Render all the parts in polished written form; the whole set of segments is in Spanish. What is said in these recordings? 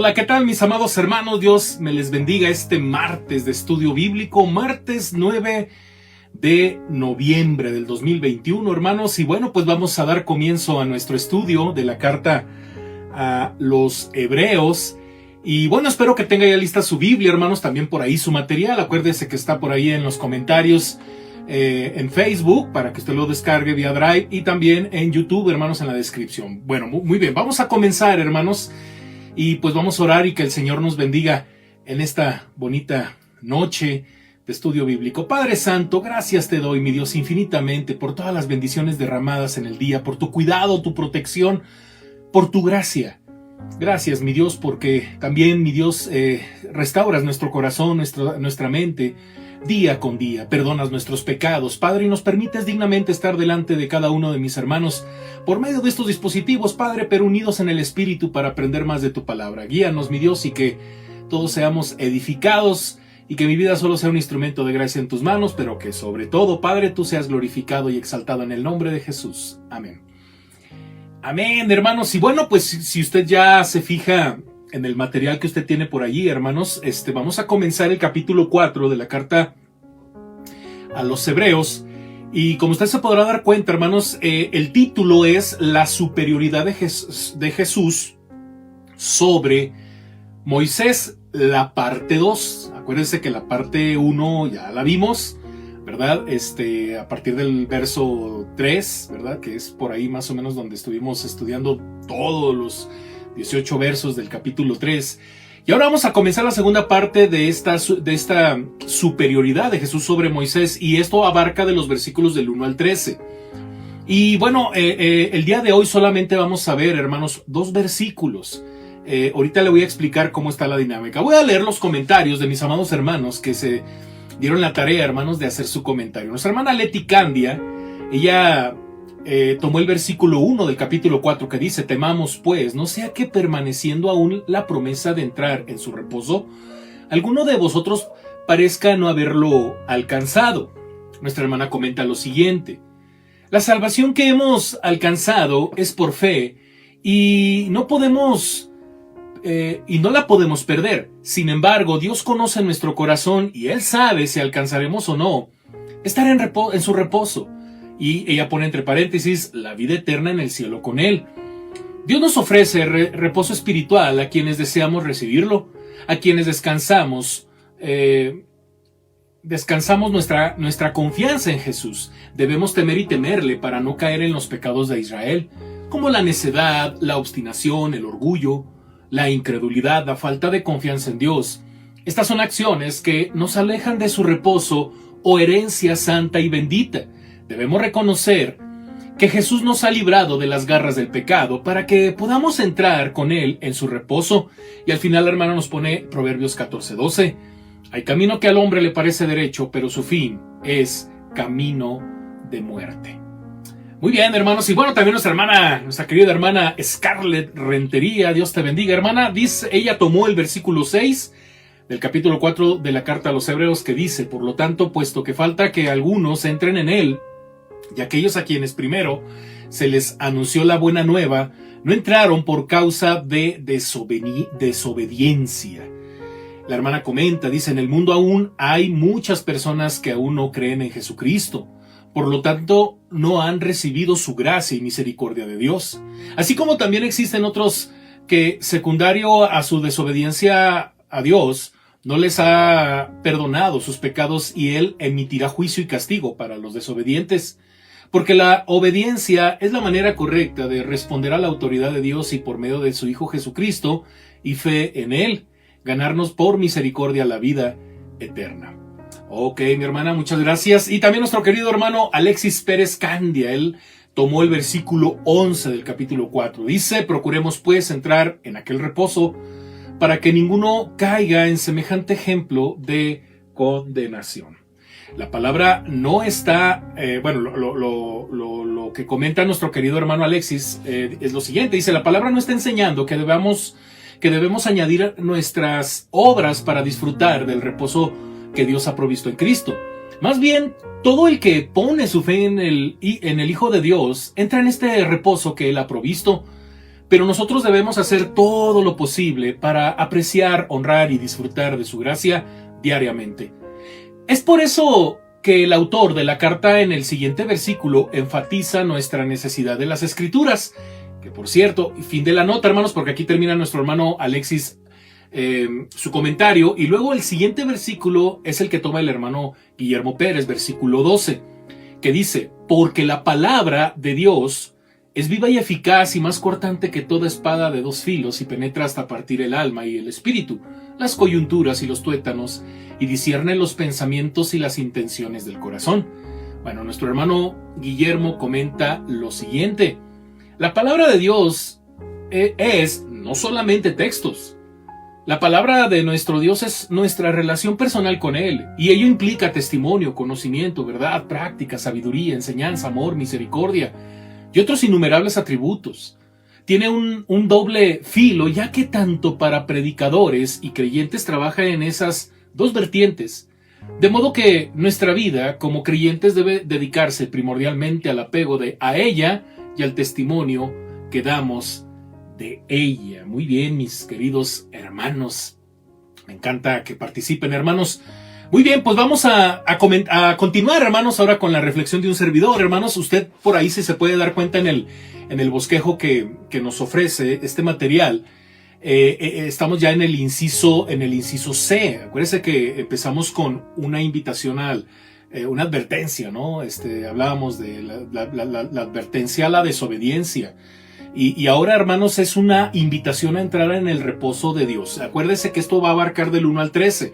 Hola, ¿qué tal mis amados hermanos? Dios me les bendiga este martes de estudio bíblico, martes 9 de noviembre del 2021, hermanos. Y bueno, pues vamos a dar comienzo a nuestro estudio de la carta a los Hebreos. Y bueno, espero que tenga ya lista su Biblia, hermanos, también por ahí su material. Acuérdese que está por ahí en los comentarios en Facebook para que usted lo descargue vía Drive y también en YouTube, hermanos, en la descripción. Bueno, muy bien, vamos a comenzar, hermanos. Y pues vamos a orar y que el Señor nos bendiga en esta bonita noche de estudio bíblico. Padre Santo, gracias te doy, mi Dios, infinitamente por todas las bendiciones derramadas en el día, por tu cuidado, tu protección, por tu gracia. Gracias, mi Dios, porque también, mi Dios, restauras nuestro corazón, nuestra mente, día con día. Perdonas nuestros pecados, Padre, y nos permites dignamente estar delante de cada uno de mis hermanos por medio de estos dispositivos, Padre, pero unidos en el Espíritu para aprender más de tu palabra. Guíanos, mi Dios, y que todos seamos edificados y que mi vida solo sea un instrumento de gracia en tus manos, pero que sobre todo, Padre, tú seas glorificado y exaltado en el nombre de Jesús. Amén. Amén, hermanos. Y bueno, pues si usted ya se fija en el material que usted tiene por allí, hermanos, vamos a comenzar el capítulo 4 de la carta a los Hebreos. Y como usted se podrá dar cuenta, hermanos, el título es La superioridad de Jesús sobre Moisés, la parte 2. Acuérdense que la parte 1 ya la vimos, ¿verdad? A partir del verso 3, ¿verdad? Que es por ahí más o menos donde estuvimos estudiando todos los 18 versos del capítulo 3. Y ahora vamos a comenzar la segunda parte de esta superioridad de Jesús sobre Moisés, y esto abarca de los versículos del 1 al 13. Y bueno, el día de hoy solamente vamos a ver, hermanos, 2 versículos. Ahorita le voy a explicar cómo está la dinámica. Voy a leer los comentarios de mis amados hermanos que se dieron la tarea, hermanos, de hacer su comentario. Nuestra hermana Leti Candia, ella tomó el versículo 1 del capítulo 4 que dice: temamos pues, no sea que permaneciendo aún la promesa de entrar en su reposo, alguno de vosotros parezca no haberlo alcanzado. Nuestra hermana comenta lo siguiente: la salvación que hemos alcanzado es por fe y no la podemos perder. Sin embargo, Dios conoce nuestro corazón y Él sabe si alcanzaremos o no estar en su reposo. Y ella pone entre paréntesis: la vida eterna en el cielo con Él. Dios nos ofrece reposo espiritual a quienes deseamos recibirlo, a quienes descansamos nuestra confianza en Jesús. Debemos temer y temerle para no caer en los pecados de Israel, como la necedad, la obstinación, el orgullo, la incredulidad, la falta de confianza en Dios. Estas son acciones que nos alejan de su reposo o herencia santa y bendita. Debemos reconocer que Jesús nos ha librado de las garras del pecado para que podamos entrar con Él en su reposo. Y al final, la hermana nos pone Proverbios 14:12. Hay camino que al hombre le parece derecho, pero su fin es camino de muerte. Muy bien, hermanos. Y bueno, también nuestra querida hermana Scarlett Rentería, Dios te bendiga, hermana. Dice, ella tomó el versículo 6 del capítulo 4 de la carta a los Hebreos, que dice: por lo tanto, puesto que falta que algunos entren en Él, y aquellos a quienes primero se les anunció la buena nueva no entraron por causa de desobediencia. La hermana comenta, dice: en el mundo aún hay muchas personas que aún no creen en Jesucristo. Por lo tanto, no han recibido su gracia y misericordia de Dios. Así como también existen otros que, secundario a su desobediencia a Dios, no les ha perdonado sus pecados, y Él emitirá juicio y castigo para los desobedientes. Porque la obediencia es la manera correcta de responder a la autoridad de Dios, y por medio de su Hijo Jesucristo y fe en Él, ganarnos por misericordia la vida eterna. Ok, mi hermana, muchas gracias. Y también nuestro querido hermano Alexis Pérez Candia, él tomó el versículo 11 del capítulo 4. Dice: procuremos pues entrar en aquel reposo, para que ninguno caiga en semejante ejemplo de condenación. La palabra no está, lo que comenta nuestro querido hermano Alexis es lo siguiente. Dice: la palabra no está enseñando que debemos añadir nuestras obras para disfrutar del reposo que Dios ha provisto en Cristo. Más bien, todo el que pone su fe en el Hijo de Dios entra en este reposo que Él ha provisto. pero nosotros debemos hacer todo lo posible para apreciar, honrar y disfrutar de su gracia diariamente. Es por eso que el autor de la carta en el siguiente versículo enfatiza nuestra necesidad de las Escrituras, que por cierto, fin de la nota, hermanos, porque aquí termina nuestro hermano Alexis su comentario, y luego el siguiente versículo es el que toma el hermano Guillermo Pérez, versículo 12, que dice: porque la palabra de Dios es viva y eficaz y más cortante que toda espada de dos filos, y penetra hasta partir el alma y el espíritu, las coyunturas y los tuétanos, y discierne los pensamientos y las intenciones del corazón. Bueno, nuestro hermano Guillermo comenta lo siguiente: la palabra de Dios es no solamente textos. La palabra de nuestro Dios es nuestra relación personal con Él, y ello implica testimonio, conocimiento, verdad, práctica, sabiduría, enseñanza, amor, misericordia y otros innumerables atributos. Tiene un doble filo, ya que tanto para predicadores y creyentes trabaja en esas dos vertientes, de modo que nuestra vida como creyentes debe dedicarse primordialmente al apego a ella y al testimonio que damos de ella. Muy bien, mis queridos hermanos, me encanta que participen, hermanos. Muy bien, pues vamos a continuar, hermanos, ahora con la reflexión de un servidor. Hermanos, usted por ahí, si se puede dar cuenta en el bosquejo que nos ofrece este material, estamos ya en el inciso C. Acuérdense que empezamos con una invitación una advertencia, ¿no? Hablábamos de la advertencia a la desobediencia. Y ahora, hermanos, es una invitación a entrar en el reposo de Dios. Acuérdense que esto va a abarcar del 1 al 13.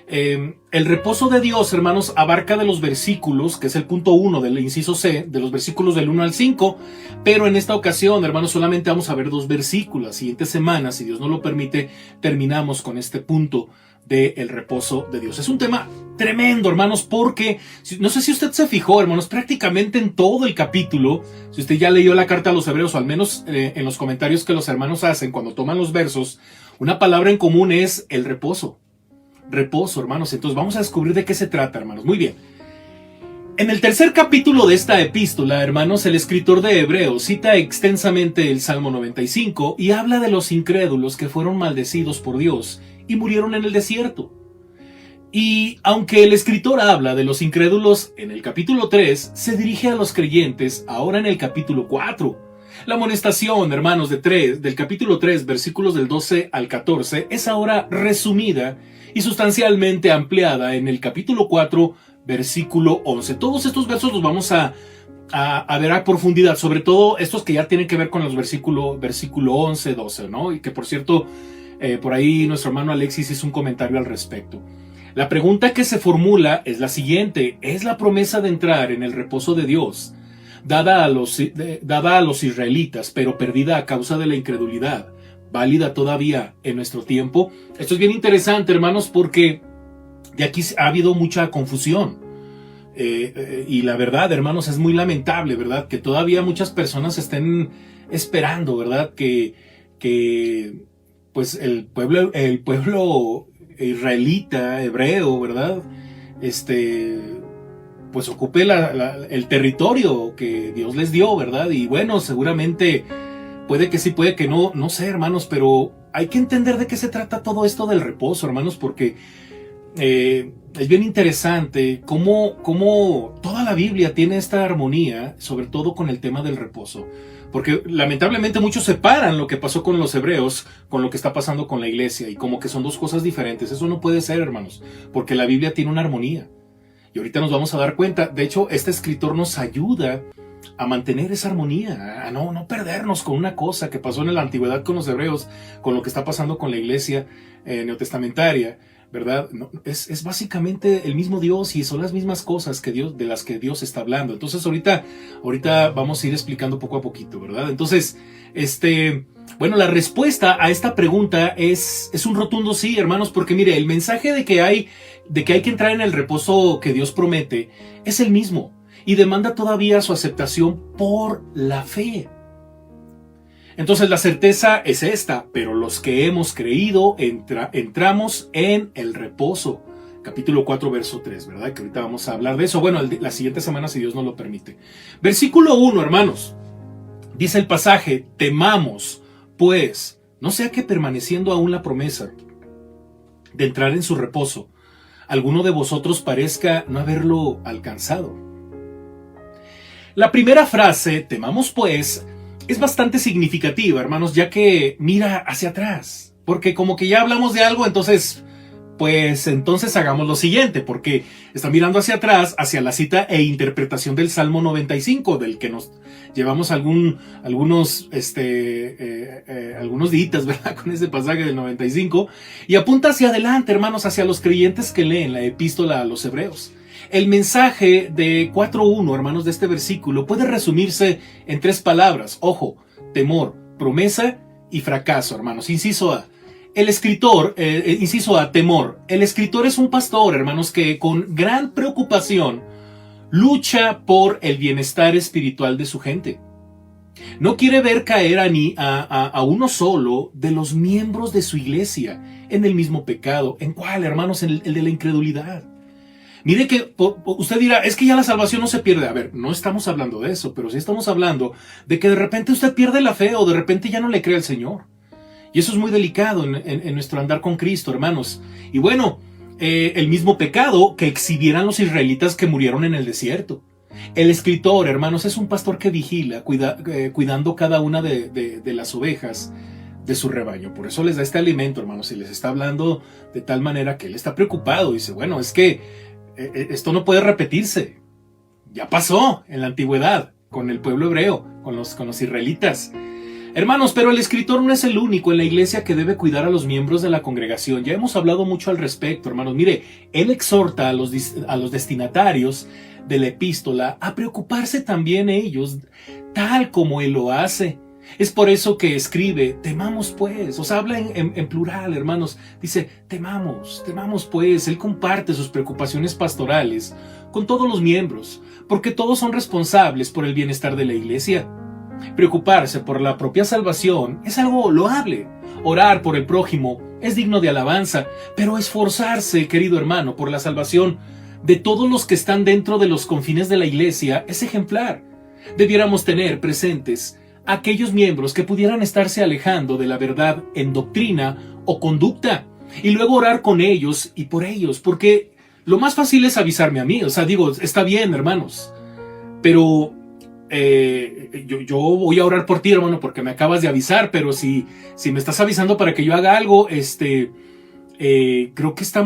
El reposo de Dios, hermanos, abarca de los versículos, que es el punto 1 del inciso C, de los versículos del 1 al 5, pero en esta ocasión, hermanos, solamente vamos a ver 2 versículos. La siguiente semana, si Dios nos lo permite, terminamos con este punto del reposo de Dios. Es un tema tremendo, hermanos, porque no sé si usted se fijó, hermanos, prácticamente en todo el capítulo, si usted ya leyó la carta a los hebreos, o al menos en los comentarios que los hermanos hacen cuando toman los versos, una palabra en común es el reposo. Reposo, hermanos. Entonces vamos a descubrir de qué se trata, hermanos. Muy bien. En el tercer capítulo de esta epístola, hermanos, el escritor de Hebreos cita extensamente el Salmo 95 y habla de los incrédulos que fueron maldecidos por Dios y murieron en el desierto. Y aunque el escritor habla de los incrédulos en el capítulo 3, se dirige a los creyentes ahora en el capítulo 4. La amonestación, hermanos, del capítulo 3, versículos del 12 al 14, es ahora resumida y sustancialmente ampliada en el capítulo 4, versículo 11. Todos estos versos los vamos a ver a profundidad, sobre todo estos que ya tienen que ver con los versículo 11, 12, ¿no? Y que, por cierto, por ahí nuestro hermano Alexis hizo un comentario al respecto. La pregunta que se formula es la siguiente: ¿es la promesa de entrar en el reposo de Dios dada a los israelitas, pero perdida a causa de la incredulidad, válida todavía en nuestro tiempo? Esto es bien interesante, hermanos, porque de aquí ha habido mucha confusión. Y la verdad, hermanos, es muy lamentable, ¿verdad? Que todavía muchas personas estén esperando, ¿verdad? Que pues el pueblo israelita, hebreo, ¿verdad? Pues ocupe el territorio que Dios les dio, ¿verdad? Y bueno, seguramente puede que sí, puede que no, no sé, hermanos, pero hay que entender de qué se trata todo esto del reposo, hermanos, porque es bien interesante cómo toda la Biblia tiene esta armonía, sobre todo con el tema del reposo. Porque lamentablemente muchos separan lo que pasó con los hebreos con lo que está pasando con la iglesia, y como que son dos cosas diferentes. Eso no puede ser, hermanos, porque la Biblia tiene una armonía. Y ahorita nos vamos a dar cuenta. De hecho, este escritor nos ayuda a mantener esa armonía, a no perdernos con una cosa que pasó en la antigüedad con los hebreos, con lo que está pasando con la iglesia neotestamentaria, ¿verdad? No, es básicamente el mismo Dios, y son las mismas cosas de las que Dios está hablando. Entonces ahorita vamos a ir explicando poco a poquito, ¿verdad? Entonces, bueno, la respuesta a esta pregunta es un rotundo sí, hermanos, porque mire, el mensaje de que hay que entrar en el reposo que Dios promete es el mismo, y demanda todavía su aceptación por la fe. Entonces la certeza es esta: pero los que hemos creído entramos en el reposo. Capítulo 4, verso 3, ¿verdad? Que ahorita vamos a hablar de eso. Bueno, la siguiente semana, si Dios nos lo permite. Versículo 1, hermanos. Dice el pasaje: temamos, pues, no sea que permaneciendo aún la promesa de entrar en su reposo, alguno de vosotros parezca no haberlo alcanzado. La primera frase, temamos pues, es bastante significativa, hermanos, ya que mira hacia atrás. Porque como que ya hablamos de algo, entonces hagamos lo siguiente, porque está mirando hacia atrás, hacia la cita e interpretación del Salmo 95, del que nos llevamos algunos días, ¿verdad? Con ese pasaje del 95, y apunta hacia adelante, hermanos, hacia los creyentes que leen la epístola a los Hebreos. El mensaje de 4.1, hermanos, de este versículo puede resumirse en 3 palabras. Ojo, temor, promesa y fracaso, hermanos. Inciso A. El escritor, inciso A, temor. El escritor es un pastor, hermanos, que con gran preocupación lucha por el bienestar espiritual de su gente. No quiere ver caer a uno solo de los miembros de su iglesia en el mismo pecado. ¿En cuál, hermanos? En el de la incredulidad. Mire que usted dirá, es que ya la salvación no se pierde. A ver, no estamos hablando de eso, pero sí estamos hablando de que de repente usted pierde la fe o de repente ya no le cree al Señor. Y eso es muy delicado en nuestro andar con Cristo, hermanos. Y bueno, el mismo pecado que exhibieran los israelitas que murieron en el desierto. El escritor, hermanos, es un pastor que vigila, cuidando cada una de las ovejas de su rebaño. Por eso les da este alimento, hermanos, y les está hablando de tal manera que él está preocupado. Dice, bueno, es que esto no puede repetirse. Ya pasó en la antigüedad con el pueblo hebreo, con los israelitas. Hermanos, pero el escritor no es el único en la iglesia que debe cuidar a los miembros de la congregación. Ya hemos hablado mucho al respecto, hermanos. Mire, él exhorta a los destinatarios de la epístola a preocuparse también ellos, tal como él lo hace. Es por eso que escribe, temamos pues, o sea, habla en plural, hermanos. Dice, temamos pues. Él comparte sus preocupaciones pastorales con todos los miembros, porque todos son responsables por el bienestar de la iglesia. Preocuparse por la propia salvación es algo loable. Orar por el prójimo es digno de alabanza, pero esforzarse, querido hermano, por la salvación de todos los que están dentro de los confines de la iglesia es ejemplar. Debiéramos tener presentes aquellos miembros que pudieran estarse alejando de la verdad en doctrina o conducta, y luego orar con ellos y por ellos, porque lo más fácil es avisarme a mí. O sea, digo, está bien, hermanos, pero yo voy a orar por ti, hermano, porque me acabas de avisar, pero si me estás avisando para que yo haga algo, creo que se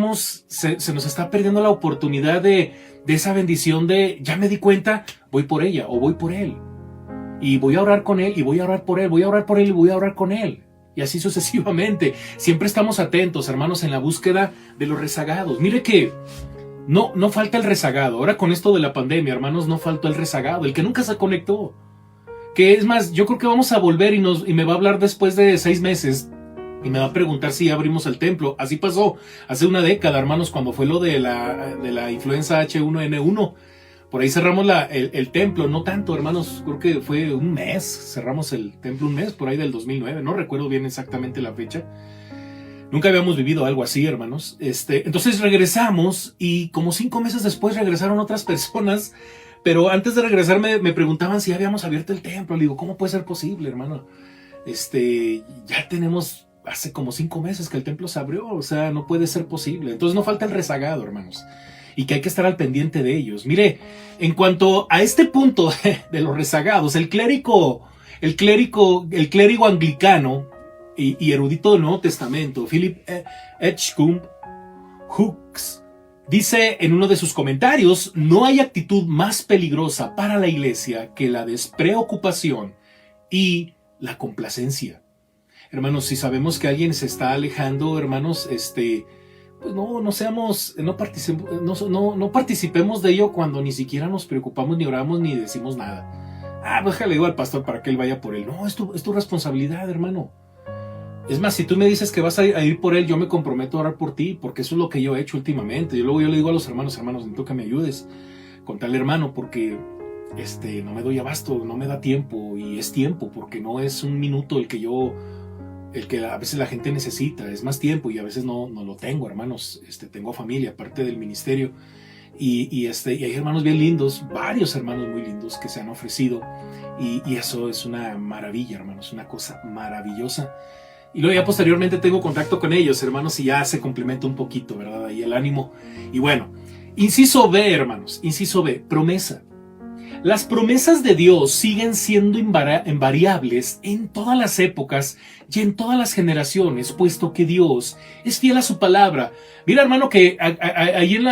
nos está perdiendo la oportunidad de esa bendición de, ya me di cuenta, voy por ella o voy por él. Y voy a orar con él y voy a orar por él, voy a orar por él y voy a orar con él. Y así sucesivamente. Siempre estamos atentos, hermanos, en la búsqueda de los rezagados. Mire que no falta el rezagado. Ahora con esto de la pandemia, hermanos, no faltó el rezagado, el que nunca se conectó. Que es más, yo creo que vamos a volver y me va a hablar después de 6 meses y me va a preguntar si abrimos el templo. Así pasó hace una década, hermanos, cuando fue lo de la influenza H1N1. Por ahí cerramos el templo, no tanto, hermanos, creo que fue un mes, cerramos el templo un mes, por ahí del 2009, no recuerdo bien exactamente la fecha. Nunca habíamos vivido algo así, hermanos. Entonces regresamos y como 5 meses después regresaron otras personas, pero antes de regresar me preguntaban si habíamos abierto el templo. Le digo, ¿cómo puede ser posible, hermano? Ya tenemos hace como 5 meses que el templo se abrió, o sea, no puede ser posible. Entonces no falta el rezagado, hermanos, y que hay que estar al pendiente de ellos. Mire, en cuanto a este punto de los rezagados, el clérigo anglicano y erudito del Nuevo Testamento, Philip Edgecombe Hooks, dice en uno de sus comentarios, no hay actitud más peligrosa para la iglesia que la despreocupación y la complacencia. Hermanos, si sabemos que alguien se está alejando, hermanos, pues no participemos de ello cuando ni siquiera nos preocupamos, ni oramos, ni decimos nada. Pues le digo al pastor para que él vaya por él. No, es tu responsabilidad, hermano. Es más, si tú me dices que vas a ir por él, yo me comprometo a orar por ti, porque eso es lo que yo he hecho últimamente. Yo le digo a los hermanos, necesito que me ayudes con tal hermano, porque no me doy abasto, no me da tiempo, y es tiempo, porque no es un minuto el que a veces la gente necesita, es más tiempo, y a veces no lo tengo, hermanos. Tengo familia, aparte del ministerio, y hay hermanos bien lindos, varios hermanos muy lindos que se han ofrecido. Y eso es una maravilla, hermanos, una cosa maravillosa. Y luego ya posteriormente tengo contacto con ellos, hermanos, y ya se complementa un poquito, ¿verdad? Ahí el ánimo. Y bueno, inciso B, hermanos, inciso B, promesa. Las promesas de Dios siguen siendo invariables en todas las épocas y en todas las generaciones, puesto que Dios es fiel a su palabra. Mira, hermano, que ahí en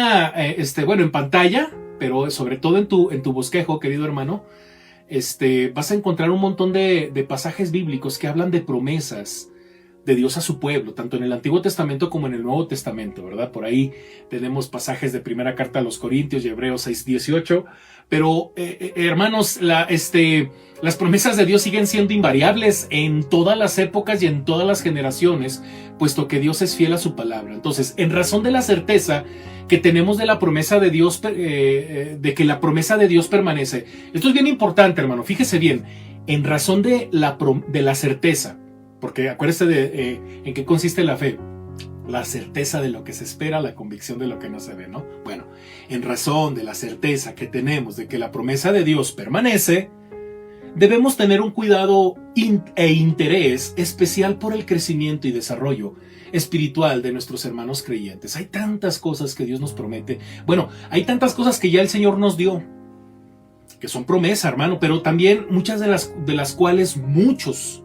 en pantalla, pero sobre todo en tu bosquejo, querido hermano, vas a encontrar un montón de pasajes bíblicos que hablan de promesas de Dios a su pueblo, tanto en el Antiguo Testamento como en el Nuevo Testamento, ¿verdad? Por ahí tenemos pasajes de Primera Carta a los Corintios y Hebreos 6:18, pero hermanos, las promesas de Dios siguen siendo invariables en todas las épocas y en todas las generaciones, puesto que Dios es fiel a su palabra. Entonces, en razón de la certeza que tenemos de la promesa de Dios, de que la promesa de Dios permanece, esto es bien importante, hermano, fíjese bien, en razón de la certeza, porque acuérdese de en qué consiste la fe. La certeza de lo que se espera, la convicción de lo que no se ve, ¿no? Bueno, en razón de la certeza que tenemos de que la promesa de Dios permanece, debemos tener un cuidado e interés especial por el crecimiento y desarrollo espiritual de nuestros hermanos creyentes. Hay tantas cosas que Dios nos promete. Bueno, hay tantas cosas que ya el Señor nos dio, que son promesa, hermano, pero también muchas de las cuales muchos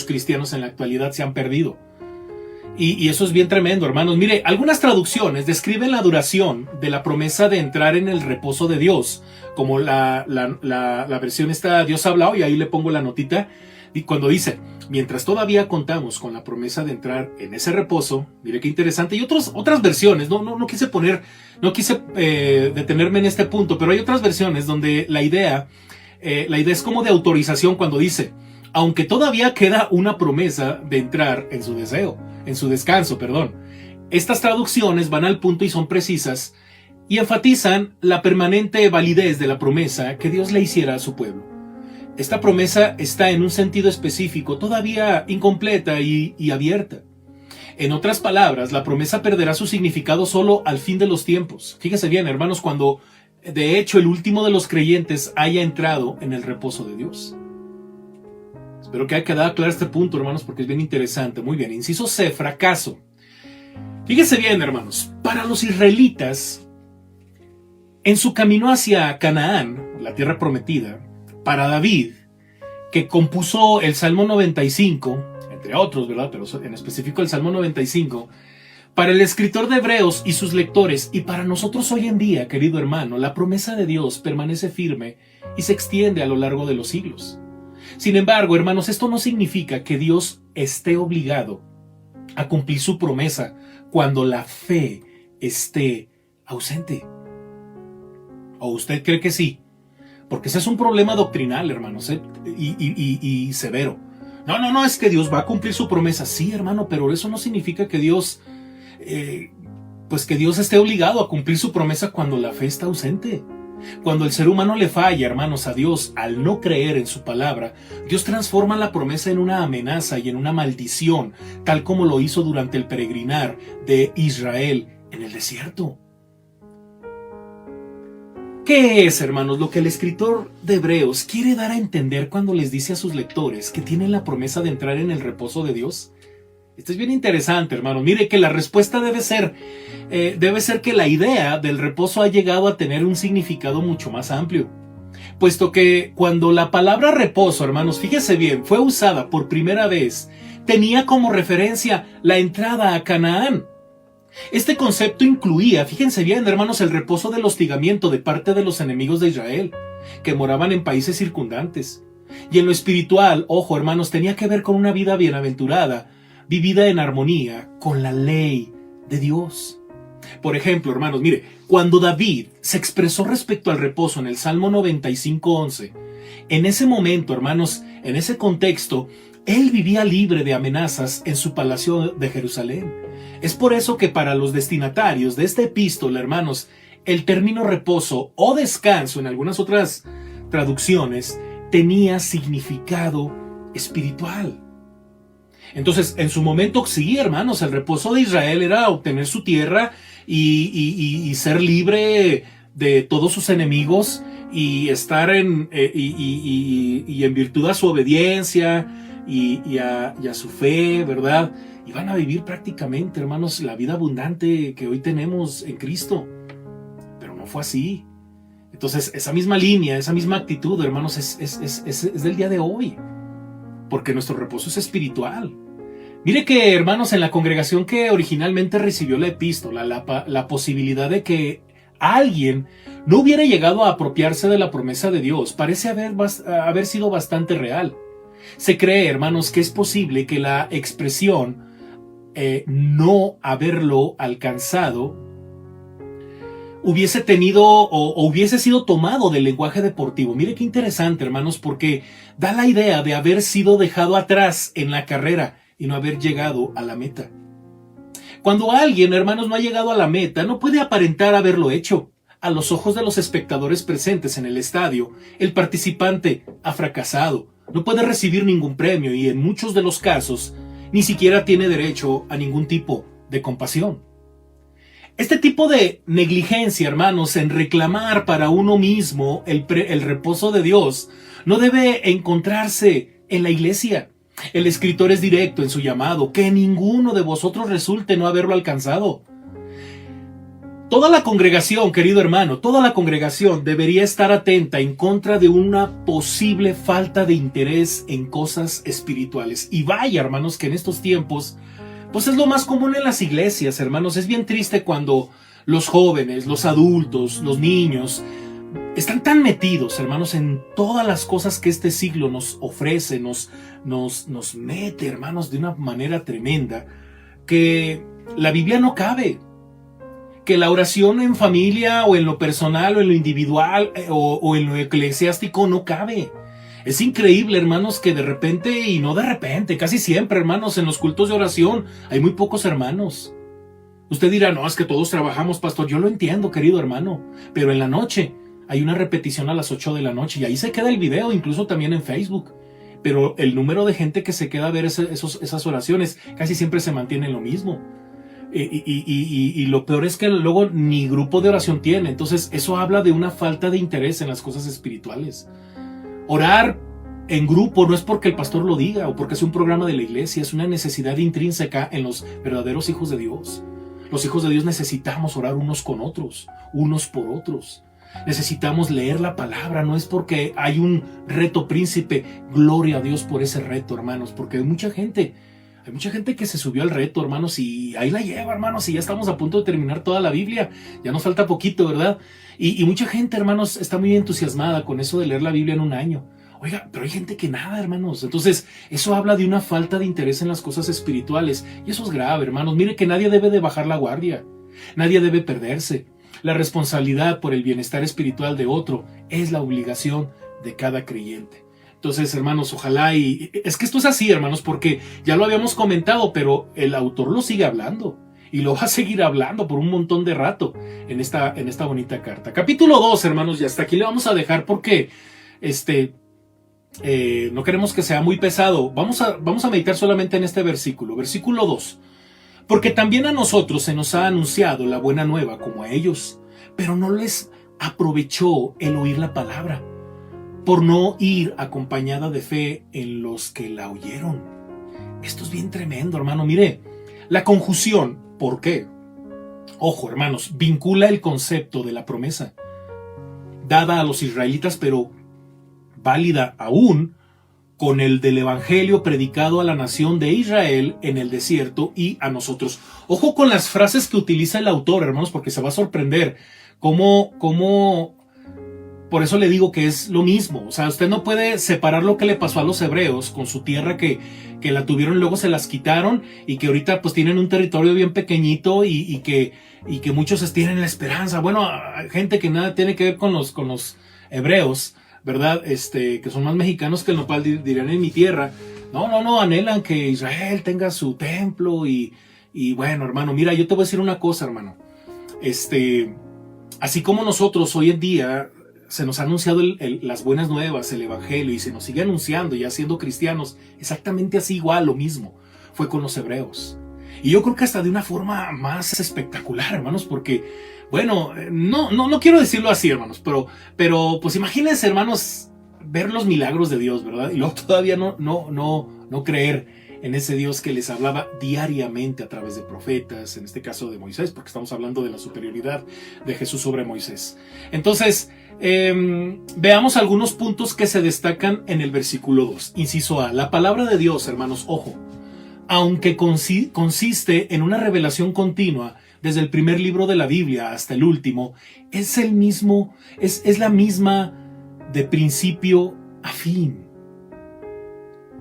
cristianos en la actualidad se han perdido. Y eso es bien tremendo, hermanos. Mire, algunas traducciones describen la duración de la promesa de entrar en el reposo de Dios, como la versión esta, Dios habla hoy, ahí le pongo la notita, y cuando dice, mientras todavía contamos con la promesa de entrar en ese reposo, mire qué interesante, y otras versiones, no quise detenerme en este punto, pero hay otras versiones donde la idea es como de autorización cuando dice, aunque todavía queda una promesa de entrar en su descanso. Estas traducciones van al punto y son precisas y enfatizan la permanente validez de la promesa que Dios le hiciera a su pueblo. Esta promesa está en un sentido específico, todavía incompleta y abierta. En otras palabras, la promesa perderá su significado solo al fin de los tiempos. Fíjese bien, hermanos, cuando de hecho el último de los creyentes haya entrado en el reposo de Dios. Espero que haya quedado claro este punto, hermanos, porque es bien interesante. Muy bien, inciso C, fracaso. Fíjese bien, hermanos, para los israelitas, en su camino hacia Canaán, la tierra prometida, para David, que compuso el Salmo 95, entre otros, ¿verdad? Pero en específico el Salmo 95, para el escritor de Hebreos y sus lectores, y para nosotros hoy en día, querido hermano, la promesa de Dios permanece firme y se extiende a lo largo de los siglos. Sin embargo, hermanos, esto no significa que Dios esté obligado a cumplir su promesa cuando la fe esté ausente. ¿O usted cree que sí? Porque ese es un problema doctrinal, hermanos, y severo. No, es que Dios va a cumplir su promesa. Sí, hermano, pero eso no significa que Dios esté obligado a cumplir su promesa cuando la fe está ausente. Cuando el ser humano le falla, hermanos, a Dios al no creer en su palabra, Dios transforma la promesa en una amenaza y en una maldición, tal como lo hizo durante el peregrinar de Israel en el desierto. ¿Qué es, hermanos, lo que el escritor de Hebreos quiere dar a entender cuando les dice a sus lectores que tienen la promesa de entrar en el reposo de Dios? Esto es bien interesante, hermano. Mire que la respuesta debe ser que la idea del reposo ha llegado a tener un significado mucho más amplio. Puesto que cuando la palabra reposo, hermanos, fíjese bien, fue usada por primera vez, tenía como referencia la entrada a Canaán. Este concepto incluía, fíjense bien, hermanos, el reposo del hostigamiento de parte de los enemigos de Israel, que moraban en países circundantes. Y en lo espiritual, ojo, hermanos, tenía que ver con una vida bienaventurada, vivida en armonía con la ley de Dios. Por ejemplo, hermanos, mire, cuando David se expresó respecto al reposo en el Salmo 95:11, en ese momento, hermanos, en ese contexto, él vivía libre de amenazas en su palacio de Jerusalén. Es por eso que para los destinatarios de esta epístola, hermanos, el término reposo o descanso en algunas otras traducciones tenía significado espiritual. Entonces, en su momento, sí, hermanos, el reposo de Israel era obtener su tierra y ser libre de todos sus enemigos y estar en virtud a su obediencia y a su fe, ¿verdad? Y van a vivir prácticamente, hermanos, la vida abundante que hoy tenemos en Cristo. Pero no fue así. Entonces, esa misma línea, esa misma actitud, hermanos, es del día de hoy. Porque nuestro reposo es espiritual. Mire que, hermanos, en la congregación que originalmente recibió la epístola, la posibilidad de que alguien no hubiera llegado a apropiarse de la promesa de Dios parece haber sido bastante real. Se cree, hermanos, que es posible que la expresión no haberlo alcanzado hubiese tenido o hubiese sido tomado del lenguaje deportivo. Mire qué interesante, hermanos, porque da la idea de haber sido dejado atrás en la carrera y no haber llegado a la meta. Cuando alguien, hermanos, no ha llegado a la meta, no puede aparentar haberlo hecho. A los ojos de los espectadores presentes en el estadio, el participante ha fracasado, no puede recibir ningún premio y en muchos de los casos ni siquiera tiene derecho a ningún tipo de compasión. Este tipo de negligencia, hermanos, en reclamar para uno mismo el reposo de Dios, no debe encontrarse en la iglesia. El escritor es directo en su llamado, que ninguno de vosotros resulte no haberlo alcanzado. Toda la congregación, querido hermano, toda la congregación debería estar atenta en contra de una posible falta de interés en cosas espirituales. Y vaya, hermanos, que en estos tiempos, pues es lo más común en las iglesias, hermanos. Es bien triste cuando los jóvenes, los adultos, los niños están tan metidos, hermanos, en todas las cosas que este siglo nos ofrece, nos mete, hermanos, de una manera tremenda, que la Biblia no cabe, que la oración en familia o en lo personal o en lo individual o en lo eclesiástico no cabe. Es increíble, hermanos, que de repente, y no de repente, casi siempre, hermanos, en los cultos de oración hay muy pocos hermanos. Usted dirá, no, es que todos trabajamos, pastor. Yo lo entiendo, querido hermano, pero en la noche hay una repetición a las 8 de la noche y ahí se queda el video, incluso también en Facebook. Pero el número de gente que se queda a ver esas oraciones casi siempre se mantiene lo mismo. Y lo peor es que luego ni grupo de oración tiene. Entonces eso habla de una falta de interés en las cosas espirituales. Orar en grupo no es porque el pastor lo diga o porque es un programa de la iglesia, es una necesidad intrínseca en los verdaderos hijos de Dios. Los hijos de Dios necesitamos orar unos con otros, unos por otros. Necesitamos leer la palabra, no es porque hay un reto príncipe, gloria a Dios por ese reto, hermanos, porque hay mucha gente que se subió al reto, hermanos, y ahí la lleva, hermanos, y ya estamos a punto de terminar toda la Biblia, ya nos falta poquito, ¿verdad? Y mucha gente, hermanos, está muy entusiasmada con eso de leer la Biblia en un año. Oiga, pero hay gente que nada, hermanos. Entonces, eso habla de una falta de interés en las cosas espirituales, y eso es grave, hermanos. Mire que nadie debe de bajar la guardia, nadie debe perderse. La responsabilidad por el bienestar espiritual de otro es la obligación de cada creyente. Entonces, hermanos, ojalá y... Es que esto es así, hermanos, porque ya lo habíamos comentado, pero el autor lo sigue hablando. Y lo va a seguir hablando por un montón de rato en esta bonita carta. Capítulo 2, hermanos, y hasta aquí le vamos a dejar porque no queremos que sea muy pesado. Vamos a meditar solamente en este versículo. Versículo 2. Porque también a nosotros se nos ha anunciado la buena nueva como a ellos, pero no les aprovechó el oír la palabra, por no ir acompañada de fe en los que la oyeron. Esto es bien tremendo, hermano. Mire, la conjunción, ¿por qué? Ojo, hermanos, vincula el concepto de la promesa dada a los israelitas, pero válida aún con el del evangelio predicado a la nación de Israel en el desierto y a nosotros. Ojo con las frases que utiliza el autor, hermanos, porque se va a sorprender cómo por eso le digo que es lo mismo. O sea, usted no puede separar lo que le pasó a los hebreos con su tierra que la tuvieron, luego se las quitaron y que ahorita pues tienen un territorio bien pequeñito y que muchos tienen la esperanza. Bueno, hay gente que nada tiene que ver con los hebreos, ¿verdad? Que son más mexicanos que el nopal, dirían en mi tierra. No, anhelan que Israel tenga su templo y bueno, hermano, mira, yo te voy a decir una cosa, hermano. Así como nosotros hoy en día se nos ha anunciado las buenas nuevas, el evangelio, y se nos sigue anunciando ya siendo cristianos, exactamente así igual, lo mismo fue con los hebreos. Y yo creo que hasta de una forma más espectacular, hermanos, porque, bueno, no quiero decirlo así, hermanos, pero pues imagínense, hermanos, ver los milagros de Dios, ¿verdad? Y luego todavía no creer en ese Dios que les hablaba diariamente a través de profetas, en este caso de Moisés, porque estamos hablando de la superioridad de Jesús sobre Moisés. Entonces, veamos algunos puntos que se destacan en el versículo 2. Inciso A, la palabra de Dios, hermanos, ojo, aunque consiste en una revelación continua, desde el primer libro de la Biblia hasta el último, es la misma de principio a fin.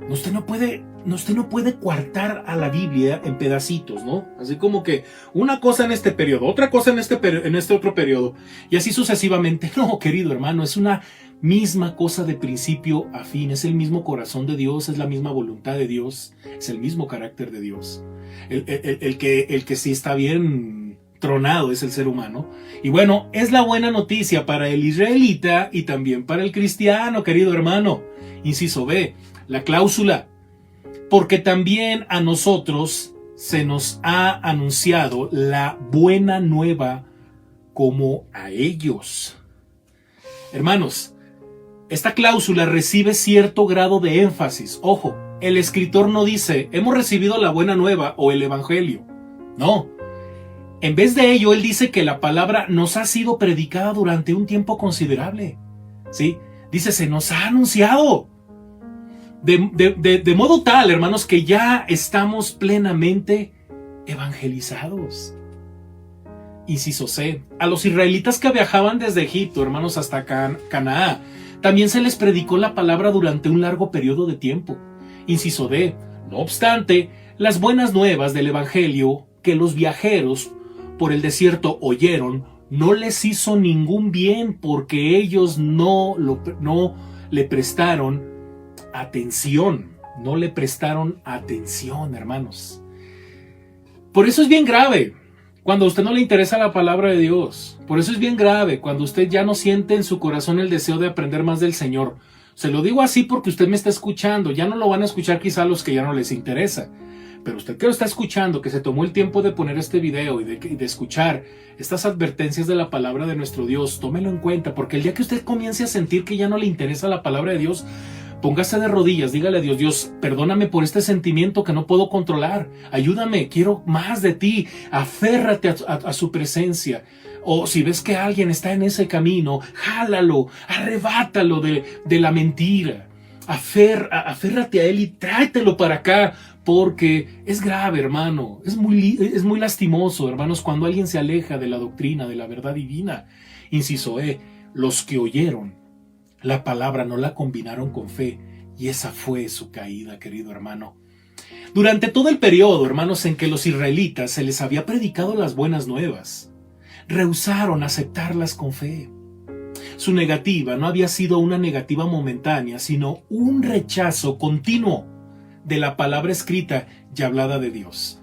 Usted no puede coartar a la Biblia en pedacitos, ¿no? Así como que una cosa en este periodo, otra cosa en este otro periodo, y así sucesivamente. No, querido hermano, es una misma cosa de principio a fin. Es el mismo corazón de Dios, es la misma voluntad de Dios, es el mismo carácter de Dios. El que sí está bien tronado es el ser humano. Y bueno, es la buena noticia para el israelita y también para el cristiano, querido hermano. Inciso B, la cláusula. Porque también a nosotros se nos ha anunciado la buena nueva como a ellos. Hermanos, esta cláusula recibe cierto grado de énfasis. Ojo, el escritor no dice, hemos recibido la buena nueva o el evangelio. No. En vez de ello, él dice que la palabra nos ha sido predicada durante un tiempo considerable. ¿Sí? Dice, se nos ha anunciado. De modo tal, hermanos, que ya estamos plenamente evangelizados. Inciso C. A los israelitas que viajaban desde Egipto, hermanos, hasta Canaán, también se les predicó la palabra durante un largo periodo de tiempo. Inciso D. No obstante, las buenas nuevas del evangelio que los viajeros por el desierto oyeron no les hizo ningún bien porque ellos no le prestaron atención. No le prestaron atención, hermanos. Por eso es bien grave cuando a usted no le interesa la palabra de Dios. Por eso es bien grave cuando usted ya no siente en su corazón el deseo de aprender más del Señor. Se lo digo así porque usted me está escuchando. Ya no lo van a escuchar quizá los que ya no les interesa. Pero usted que lo está escuchando, que se tomó el tiempo de poner este video y de escuchar estas advertencias de la palabra de nuestro Dios, tómelo en cuenta, porque el día que usted comience a sentir que ya no le interesa la palabra de Dios, póngase de rodillas, dígale a Dios, Dios, perdóname por este sentimiento que no puedo controlar, ayúdame, quiero más de ti, aférrate a su presencia. O si ves que alguien está en ese camino, jálalo, arrebátalo de la mentira, aférrate a él y tráetelo para acá, porque es grave, hermano, es muy lastimoso, hermanos, cuando alguien se aleja de la doctrina, de la verdad divina. Inciso E, los que oyeron la palabra no la combinaron con fe, y esa fue su caída, querido hermano. Durante todo el periodo, hermanos, en que los israelitas se les había predicado las buenas nuevas, rehusaron aceptarlas con fe. Su negativa no había sido una negativa momentánea, sino un rechazo continuo de la palabra escrita y hablada de Dios.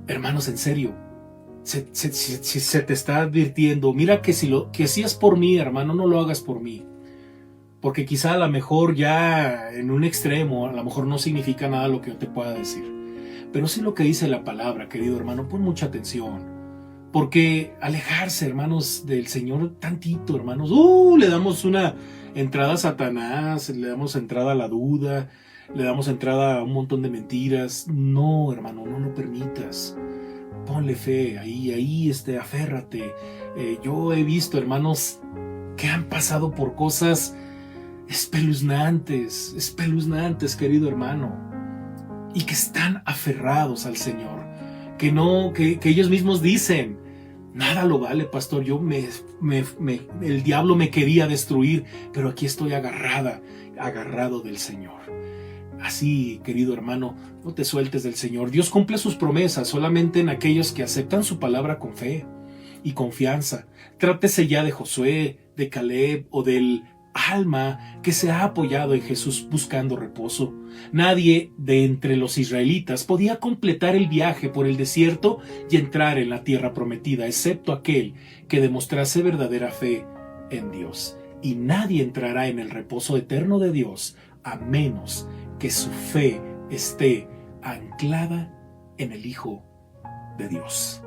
Hermanos, en serio, se te está advirtiendo, mira que si es por mí, hermano, no lo hagas por mí. Porque quizá a lo mejor ya en un extremo, a lo mejor no significa nada lo que yo te pueda decir. Pero sí lo que dice la palabra, querido hermano, pon mucha atención. Porque alejarse, hermanos, del Señor tantito, hermanos, le damos una entrada a Satanás, le damos entrada a la duda, le damos entrada a un montón de mentiras. No, hermano, no lo permitas. Ponle fe, ahí, aférrate. Yo he visto hermanos que han pasado por cosas espeluznantes, querido hermano, y que están aferrados al Señor, que ellos mismos dicen, nada lo vale, pastor, el diablo me quería destruir, pero aquí estoy agarrado del Señor. Así, querido hermano, no te sueltes del Señor. Dios cumple sus promesas solamente en aquellos que aceptan su palabra con fe y confianza. Trátese ya de Josué, de Caleb o del alma que se ha apoyado en Jesús buscando reposo. Nadie de entre los israelitas podía completar el viaje por el desierto y entrar en la tierra prometida, excepto aquel que demostrase verdadera fe en Dios. Y nadie entrará en el reposo eterno de Dios a menos que su fe esté anclada en el Hijo de Dios.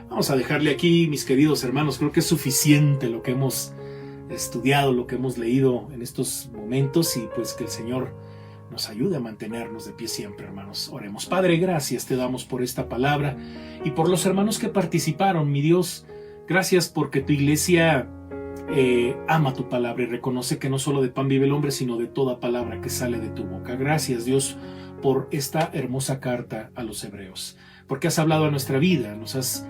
Vamos a dejarle aquí, mis queridos hermanos, creo que es suficiente lo que hemos estudiado, lo que hemos leído en estos momentos, y pues que el Señor nos ayude a mantenernos de pie siempre, hermanos. Oremos. Padre, gracias te damos por esta palabra y por los hermanos que participaron, mi Dios. Gracias porque tu iglesia ama tu palabra y reconoce que no solo de pan vive el hombre, sino de toda palabra que sale de tu boca. Gracias, Dios, por esta hermosa carta a los hebreos, porque has hablado a nuestra vida, nos has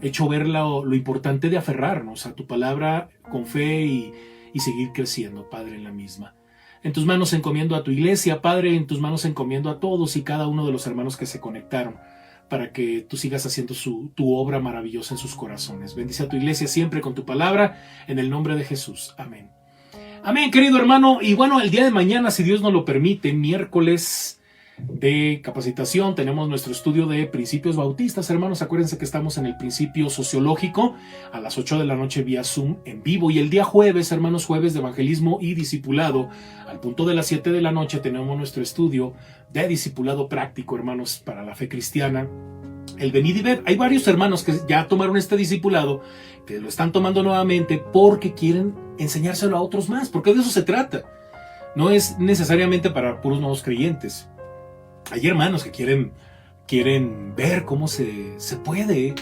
hecho ver lo importante de aferrarnos a tu palabra con fe y seguir creciendo, Padre, en la misma. En tus manos encomiendo a tu iglesia, Padre, en tus manos encomiendo a todos y cada uno de los hermanos que se conectaron, para que tú sigas haciendo tu obra maravillosa en sus corazones. Bendice a tu iglesia siempre con tu palabra, en el nombre de Jesús. Amén. Amén, querido hermano. Y bueno, el día de mañana, si Dios nos lo permite, miércoles de capacitación, tenemos nuestro estudio de principios bautistas, hermanos. Acuérdense que estamos en el principio sociológico a las 8 de la noche vía Zoom en vivo, y el día jueves, hermanos, jueves de evangelismo y discipulado, al punto de las 7 de la noche tenemos nuestro estudio de discipulado práctico, hermanos, para la fe cristiana, el venid y ved. Hay varios hermanos que ya tomaron este discipulado, que lo están tomando nuevamente porque quieren enseñárselo a otros más, porque de eso se trata. No es necesariamente para puros nuevos creyentes. Hay hermanos que quieren ver cómo se puede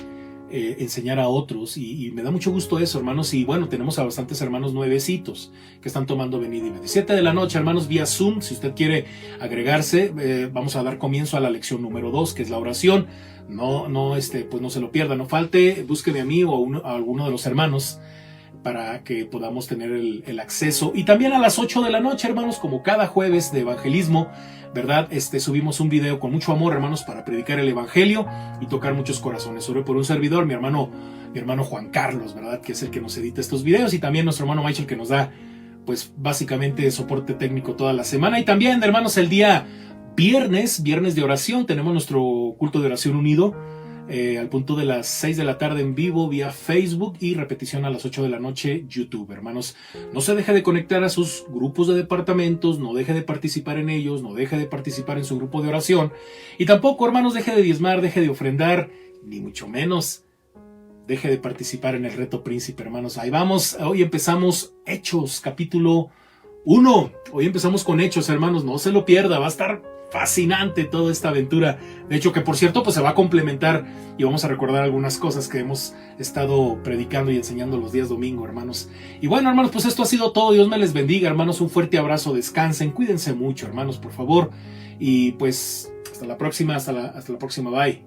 enseñar a otros, y me da mucho gusto eso, hermanos. Y bueno, tenemos a bastantes hermanos nuevecitos que están tomando venid y ved. 7 de la noche, hermanos, vía Zoom. Si usted quiere agregarse, vamos a dar comienzo a la lección número 2, que es la oración. Pues no se lo pierda, no falte, búsqueme a mí o a alguno de los hermanos para que podamos tener el acceso. Y también a las 8 de la noche, hermanos, como cada jueves de evangelismo, ¿verdad? Subimos un video con mucho amor, hermanos, para predicar el evangelio y tocar muchos corazones. Oré por un servidor, mi hermano Juan Carlos, ¿verdad? Que es el que nos edita estos videos, y también nuestro hermano Michael, que nos da, pues, básicamente soporte técnico toda la semana. Y también, hermanos, el día viernes de oración, tenemos nuestro culto de oración unido, al punto de las 6 de la tarde en vivo vía Facebook, y repetición a las 8 de la noche YouTube. Hermanos, no se deje de conectar a sus grupos de departamentos, no deje de participar en ellos, no deje de participar en su grupo de oración, y tampoco, hermanos, deje de diezmar, deje de ofrendar, ni mucho menos deje de participar en el reto príncipe, hermanos. Ahí vamos. Hoy empezamos Hechos capítulo 1. Hoy empezamos con Hechos, hermanos, no se lo pierda, va a estar fascinante toda esta aventura. De hecho, que por cierto, pues se va a complementar y vamos a recordar algunas cosas que hemos estado predicando y enseñando los días domingo, hermanos. Y bueno, hermanos, pues esto ha sido todo. Dios me les bendiga, hermanos. Un fuerte abrazo, descansen, cuídense mucho, hermanos, por favor. Y pues hasta la próxima, bye.